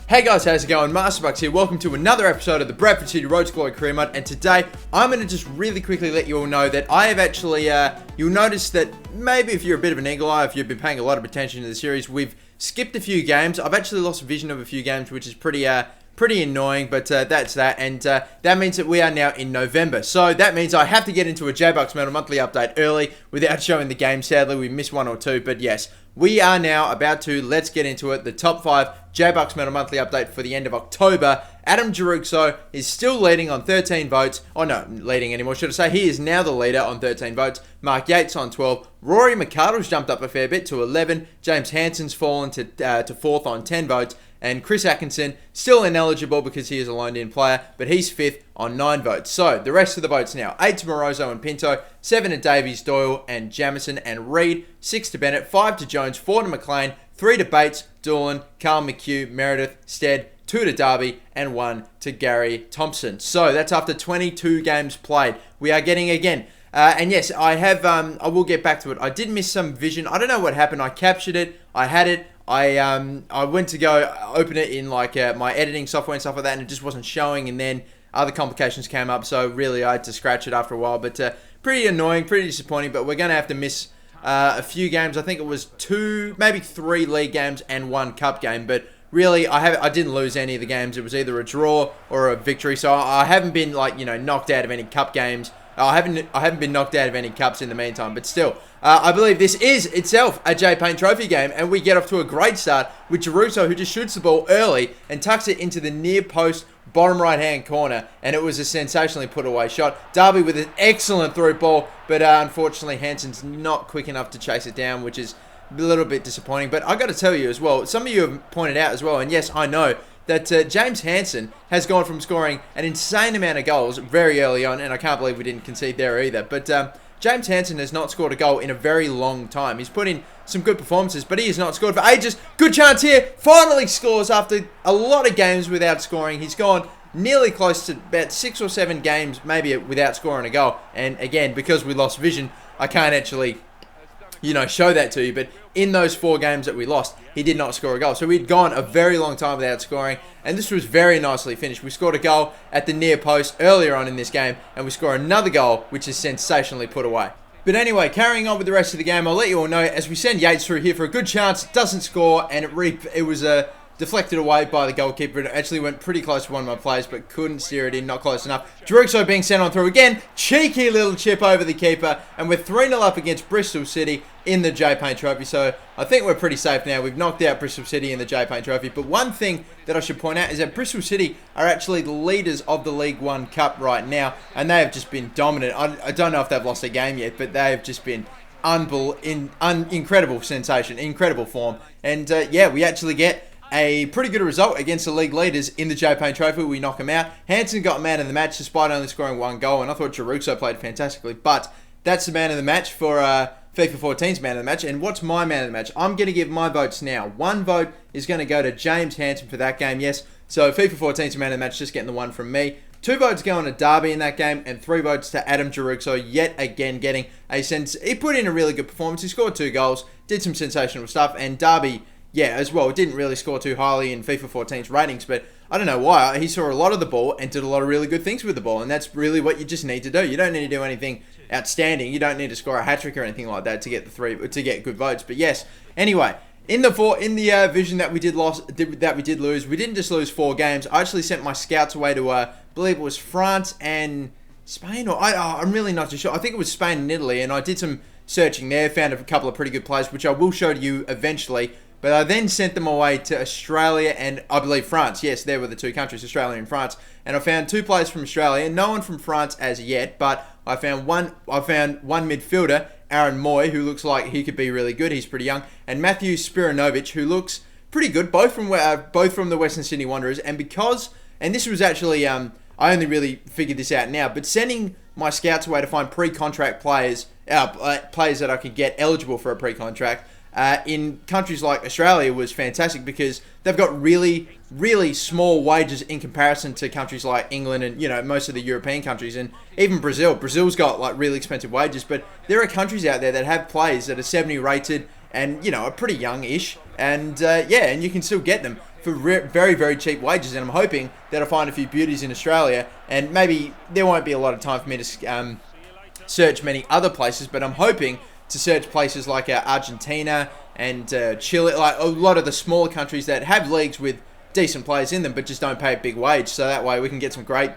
Hey guys, how's it going? MasterBucks here. Welcome to another episode of the Bradford City Road to Glory Career Mode. And today, I'm going to just really quickly let you all know that I have actually, you'll notice that maybe if you're a bit of an eagle eye, if you've been paying a lot of attention to the series, we've skipped a few games. I've actually lost vision of a few games, which is pretty annoying, but that's that. And that means that we are now in November. So that means I have to get into a J-Bucks Medal monthly update early without showing the game. Sadly, we missed one or two, but yes. We are now about to, let's get into it, the top 5 J-Bucks Medal monthly update for the end of October. Adam Giroux is still leading on 13 votes. Oh, no, leading anymore, should I say. He is now the leader on 13 votes. Mark Yates on 12. Rory McArdle's jumped up a fair bit to 11. James Hansen's fallen to 4th on 10 votes. And Chris Atkinson, still ineligible because he is a loaned-in player, but he's 5th on 9 votes. So, the rest of the votes now. 8 to Morozo and Pinto, 7 to Davies, Doyle and Jamison and Reed, 6 to Bennett, 5 to Jones, 4 to McLean, 3 to Bates, Doolan, Carl McHugh, Meredith, Stead, 2 to Darby, and 1 to Gary Thompson. So, that's after 22 games played. We are getting again. And yes, I will get back to it. I did miss some vision. I don't know what happened. I captured it. I had it. I went to go open it in like my editing software and stuff like that, and it just wasn't showing, and then other complications came up, so really I had to scratch it after a while, but pretty annoying, pretty disappointing, but we're going to have to miss a few games. I think it was 2, maybe 3 league games and 1 cup game, but really I didn't lose any of the games. It was either a draw or a victory, so I haven't been like, knocked out of any cup games. I haven't been knocked out of any cups in the meantime, but still, I believe this is itself a J-Paint Trophy game, and we get off to a great start with Giroux, who just shoots the ball early and tucks it into the near post bottom right-hand corner, and it was a sensationally put-away shot. Darby with an excellent through ball, but unfortunately Hansen's not quick enough to chase it down, which is a little bit disappointing. But I got to tell you as well, some of you have pointed out as well, and yes, I know, that James Hansen has gone from scoring an insane amount of goals very early on, and I can't believe we didn't concede there either, but James Hansen has not scored a goal in a very long time. He's put in some good performances, but he has not scored for ages. Good chance here. Finally scores after a lot of games without scoring. He's gone nearly close to about 6 or 7 games, maybe without scoring a goal. And again, because we lost vision, I can't actually, show that to you. But in those 4 games that we lost, he did not score a goal. So we'd gone a very long time without scoring, and this was very nicely finished. We scored a goal at the near post earlier on in this game, and we score another goal, which is sensationally put away. But anyway, carrying on with the rest of the game, I'll let you all know, as we send Yates through here for a good chance, doesn't score, and it was deflected away by the goalkeeper. It actually went pretty close to one of my players, but couldn't steer it in, not close enough. Giroux being sent on through again. Cheeky little chip over the keeper, and we're 3-0 up against Bristol City in the J-Paint Trophy. So I think we're pretty safe now. We've knocked out Bristol City in the J-Paint Trophy. But one thing that I should point out is that Bristol City are actually the leaders of the League One Cup right now, and they have just been dominant. I don't know if they've lost a game yet, but they have just been incredible sensation, incredible form. And yeah, we actually get a pretty good result against the league leaders in the J-Paint Trophy. We knock them out. Hansen got man of the match despite only scoring 1 goal, and I thought Giroux played fantastically. But that's the man of the match for FIFA 14's man of the match. And what's my man of the match? I'm going to give my votes now. 1 vote is going to go to James Hansen for that game, yes. So FIFA 14's man of the match, just getting the 1 from me. 2 votes going to Darby in that game, and 3 votes to Adam Giroux, yet again getting a sense. He put in a really good performance. He scored 2 goals, did some sensational stuff, and Darby, yeah, as well, didn't really score too highly in FIFA 14's ratings, but I don't know why. He saw a lot of the ball and did a lot of really good things with the ball, and that's really what you just need to do. You don't need to do anything outstanding. You don't need to score a hat-trick or anything like that to get good votes. But yes, anyway, in the vision that we did lose, we didn't just lose 4 games. I actually sent my scouts away to I believe it was France and Spain, or I'm really not too sure. I think it was Spain and Italy, and I did some searching there, found a couple of pretty good players, which I will show to you eventually. But I then sent them away to Australia and I believe France. Yes, there were the 2 countries, Australia and France. And I found 2 players from Australia, no one from France as yet, but I found one midfielder, Aaron Moy, who looks like he could be really good. He's pretty young, and Matthew Spiranovic, who looks pretty good, both from the Western Sydney Wanderers. And this was actually I only really figured this out now, but sending my scouts away to find pre-contract players that I could get eligible for a pre-contract. In countries like Australia was fantastic because they've got really, really small wages in comparison to countries like England and, most of the European countries, and even Brazil. Brazil's got like really expensive wages, but there are countries out there that have players that are 70 rated and, are pretty young-ish, and and you can still get them for very, very cheap wages, and I'm hoping that I'll find a few beauties in Australia, and maybe there won't be a lot of time for me to search many other places, but I'm hoping to search places like Argentina and Chile, like a lot of the smaller countries that have leagues with decent players in them, but just don't pay a big wage, so that way we can get some great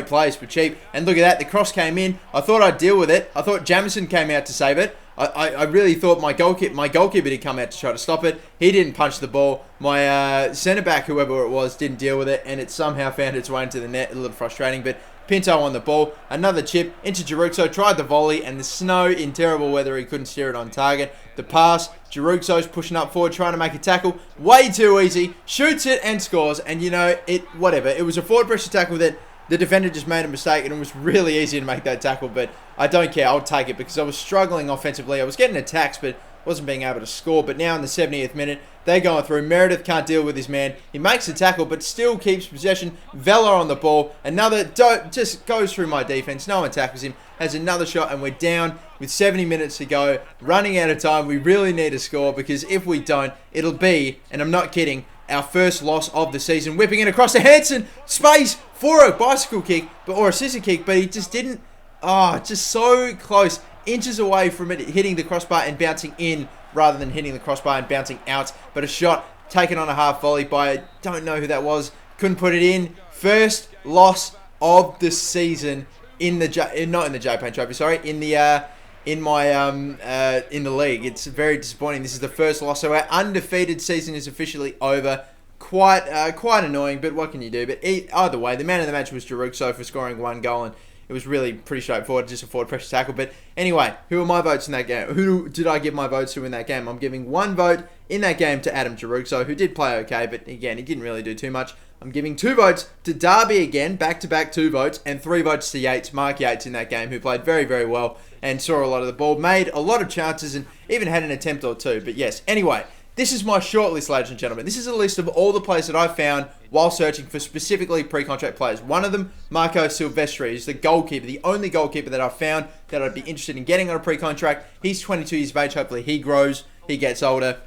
players for cheap. And look at that, the cross came in. I thought I'd deal with it. I thought Jamison came out to save it. I really thought my goalkeeper did come out to try to stop it. He didn't punch the ball. My centre-back, whoever it was, didn't deal with it, and it somehow found its way into the net. A little frustrating, but Pinto on the ball. Another chip into Jaruxo. Tried the volley, and the snow in terrible weather, he couldn't steer it on target. The pass, Jaruxo's pushing up forward, trying to make a tackle. Way too easy. Shoots it and scores, and you know, whatever. It was a forward pressure tackle that the defender just made a mistake, and it was really easy to make that tackle, but I don't care. I'll take it because I was struggling offensively. I was getting attacks, but wasn't being able to score. But now in the 70th minute, they're going through. Meredith can't deal with his man. He makes the tackle, but still keeps possession. Vela on the ball. Another just goes through my defense. No one tackles him. Has another shot, and we're down with 70 minutes to go. Running out of time. We really need to score because if we don't, it'll be, and I'm not kidding, our first loss of the season. Whipping it across to Hansen. Space for a bicycle kick, or a scissor kick, but he just didn't. Oh, just so close. Inches away from it hitting the crossbar and bouncing in rather than hitting the crossbar and bouncing out. But a shot taken on a half volley by, I don't know who that was. Couldn't put it in. First loss of the season in the not in the J-Pain Trophy, sorry, in the in the league. It's very disappointing. This is the first loss, so our undefeated season is officially over. Quite annoying, but what can you do? But either way, the man of the match was Jaruxo for scoring one goal, and it was really pretty straightforward, just a forward pressure tackle. But anyway, who are my votes in that game? Who did I give my votes to in that game? I'm giving one vote in that game to Adam Jaruxo, who did play okay, but again, he didn't really do too much. I'm giving 2 votes to Darby again, back-to-back 2 votes, and 3 votes to Yates, Mark Yates in that game, who played very, very well and saw a lot of the ball, made a lot of chances, and even had an attempt or two. But yes, anyway, this is my short list, ladies and gentlemen. This is a list of all the players that I found while searching for specifically pre-contract players. One of them, Marco Silvestri, is the goalkeeper, the only goalkeeper that I found that I'd be interested in getting on a pre-contract. He's 22 years of age. Hopefully he grows, he gets older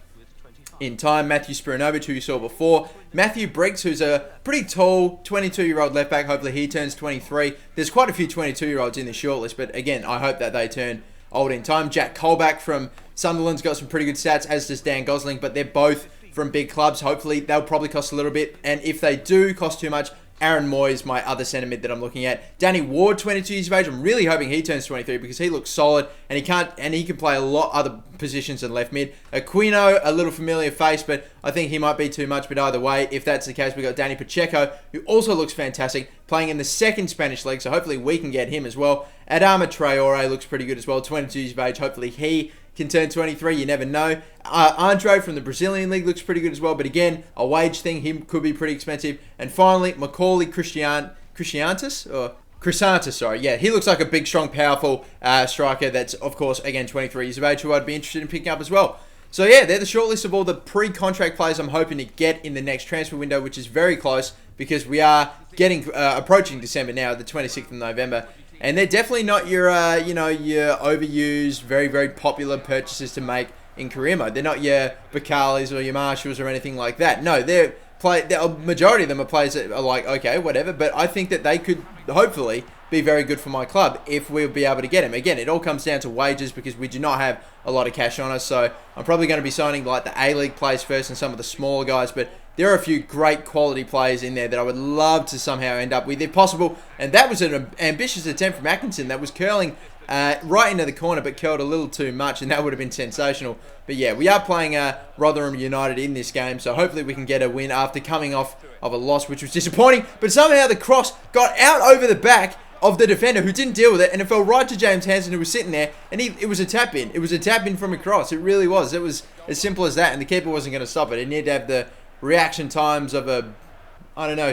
in time. Matthew Spiranovic, who you saw before. Matthew Briggs, who's a pretty tall 22-year-old left back. Hopefully he turns 23. There's quite a few 22-year-olds in this shortlist, but again, I hope that they turn old in time. Jack Colback from Sunderland's got some pretty good stats, as does Dan Gosling, but they're both from big clubs. Hopefully they'll probably cost a little bit, and if they do cost too much, Aaron Moy is my other centre mid that I'm looking at. Danny Ward, 22 years of age. I'm really hoping he turns 23 because he looks solid, and he can play a lot other positions than left mid. Aquino, a little familiar face, but I think he might be too much. But either way, if that's the case, we've got Danny Pacheco, who also looks fantastic, playing in the second Spanish league, so hopefully we can get him as well. Adama Traore looks pretty good as well, 22 years of age. Hopefully he can turn 23, you never know. Andre from the Brazilian League looks pretty good as well, but again, a wage thing, he could be pretty expensive. And finally, Macaulay Crisantis, sorry. Yeah, he looks like a big, strong, powerful striker that's, of course, again, 23 years of age, who I'd be interested in picking up as well. So yeah, they're the short list of all the pre-contract players I'm hoping to get in the next transfer window, which is very close because we are getting approaching December now, the 26th of November. And they're definitely not your, your overused, very, very popular purchases to make in career mode. They're not your Bakalis or your Marshalls or anything like that. No, a majority of them are players that are like, okay, whatever. But I think that they could hopefully be very good for my club if we'll be able to get him. Again, it all comes down to wages because we do not have a lot of cash on us. So I'm probably going to be signing like the A-League players first and some of the smaller guys. But there are a few great quality players in there that I would love to somehow end up with if possible. And that was an ambitious attempt from Atkinson that was curling right into the corner, but curled a little too much, and that would have been sensational. But yeah, we are playing Rotherham United in this game, so hopefully we can get a win after coming off of a loss, which was disappointing. But somehow the cross got out over the back of the defender, who didn't deal with it, and it fell right to James Hansen, who was sitting there, and it was a tap-in. It was a tap-in from a cross. It really was. It was as simple as that, and the keeper wasn't going to stop it. It needed to have the reaction times of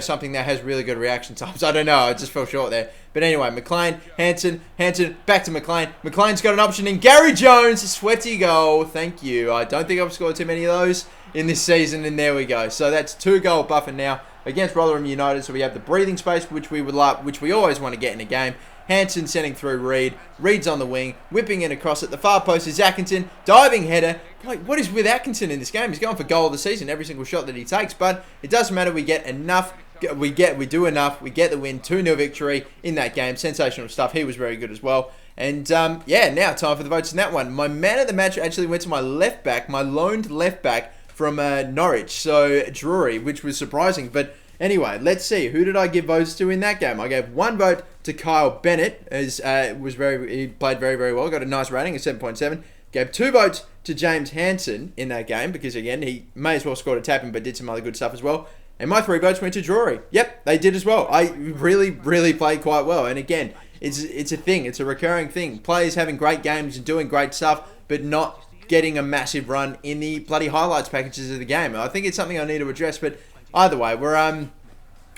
something that has really good reaction times. I don't know, I just fell short there. But anyway, McLean, Hansen, back to McLean. McLean's got an option in Gary Jones. Sweaty goal. Thank you. I don't think I've scored too many of those in this season, and there we go. So that's 2-goal buffer now against Rotherham United. So we have the breathing space, which we would like, which we always want to get in a game. Hansen sending through Reed. Reed's on the wing, whipping it across at the far post is Atkinson. Diving header. Like, what is with Atkinson in this game? He's going for goal of the season every single shot that he takes, but it doesn't matter. We get enough. We do enough. We get the win. 2-0 victory in that game. Sensational stuff. He was very good as well. And yeah, now time for the votes in that one. My man of the match actually went to my left back, my loaned left back from Norwich. So Drury, which was surprising, but anyway, let's see. Who did I give votes to in that game? I gave 1 vote to Kyle Bennett, as he played very, very well. Got a nice rating of 7.7. Gave 2 votes to James Hansen in that game, because again, he may as well scored a tap-in, but did some other good stuff as well. And my 3 votes went to Drury. Yep, they did as well. I really, really played quite well. And again, it's a thing. It's a recurring thing. Players having great games and doing great stuff, but not getting a massive run in the bloody highlights packages of the game. I think it's something I need to address, but either way, we're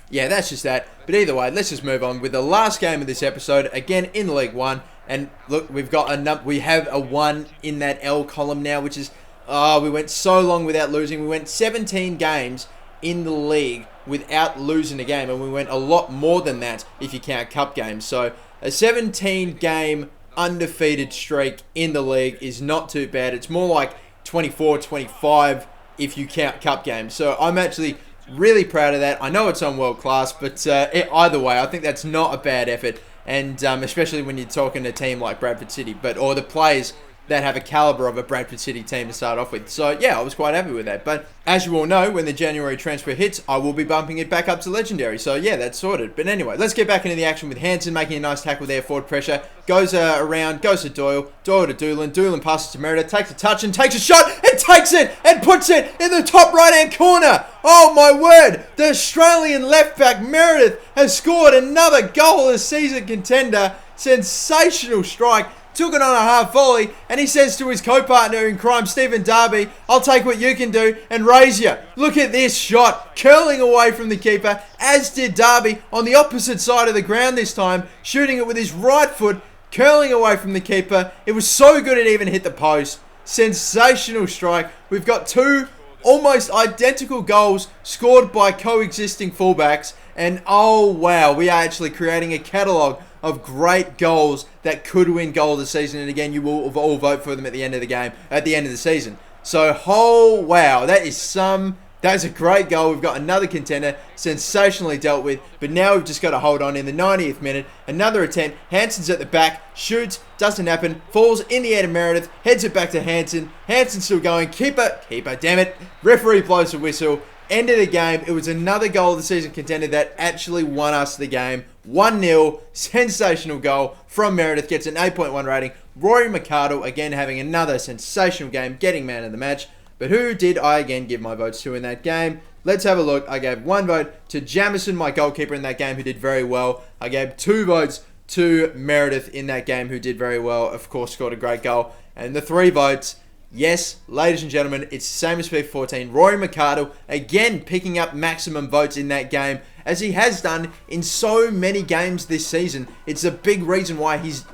yeah, that's just that. But either way, let's just move on with the last game of this episode. Again, in League One. And look, we have a 1 in that L column now, which is, we went so long without losing. We went 17 games in the league without losing a game. And we went a lot more than that if you count cup games. So a 17-game undefeated streak in the league is not too bad. It's more like 24, 25 if you count cup games. So I'm actually really proud of that. I know it's on world class, but either way, I think that's not a bad effort. And especially when you're talking a team like Bradford City, or the players that have a caliber of a Bradford City team to start off with. So yeah, I was quite happy with that. But as you all know, when the January transfer hits, I will be bumping it back up to Legendary. So yeah, that's sorted. But anyway, let's get back into the action with Hansen making a nice tackle there, forward pressure. Goes around, goes to Doyle. Doyle to Doolan. Doolan passes to Meredith, takes a touch and takes a shot and takes it and puts it in the top right-hand corner. Oh my word! The Australian left back Meredith has scored another goal as season contender. Sensational strike. Took it on a half volley, and he says to his co-partner in crime, Stephen Darby, I'll take what you can do and raise you. Look at this shot, curling away from the keeper, as did Darby on the opposite side of the ground this time, shooting it with his right foot, curling away from the keeper. It was so good it even hit the post. Sensational strike. We've got 2 almost identical goals scored by coexisting fullbacks, and oh wow, we are actually creating a catalogue of great goals that could win goal of the season. And again, you will all vote for them at the end of the game, at the end of the season. So, oh wow, that's a great goal. We've got another contender, sensationally dealt with, but now we've just got to hold on in the 90th minute. Another attempt. Hansen's at the back, shoots, doesn't happen, falls in the air to Meredith, heads it back to Hansen. Hansen's still going. Keeper, damn it. Referee blows the whistle. End of the game. It was another goal of the season contender that actually won us the game. 1-0. Sensational goal from Meredith. Gets an 8.1 rating. Rory McArdle again having another sensational game, getting man of the match. But who did I again give my votes to in that game? Let's have a look. I gave 1 vote to Jamison, my goalkeeper in that game, who did very well. I gave 2 votes to Meredith in that game, who did very well. Of course, scored a great goal. And the 3 votes, yes, ladies and gentlemen, it's the same as FIFA 14. Rory McArdle, again, picking up maximum votes in that game, as he has done in so many games this season. It's a big reason why he's,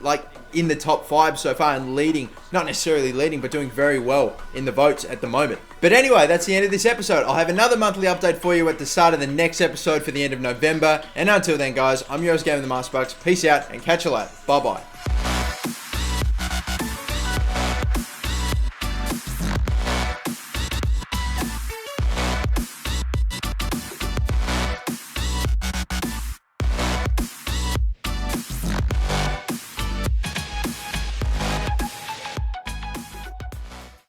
in the top 5 so far and leading, not necessarily leading, but doing very well in the votes at the moment. But anyway, that's the end of this episode. I'll have another monthly update for you at the start of the next episode for the end of November. And until then, guys, I'm yours, Game of the MasterBucks. Peace out and catch you later. Bye-bye.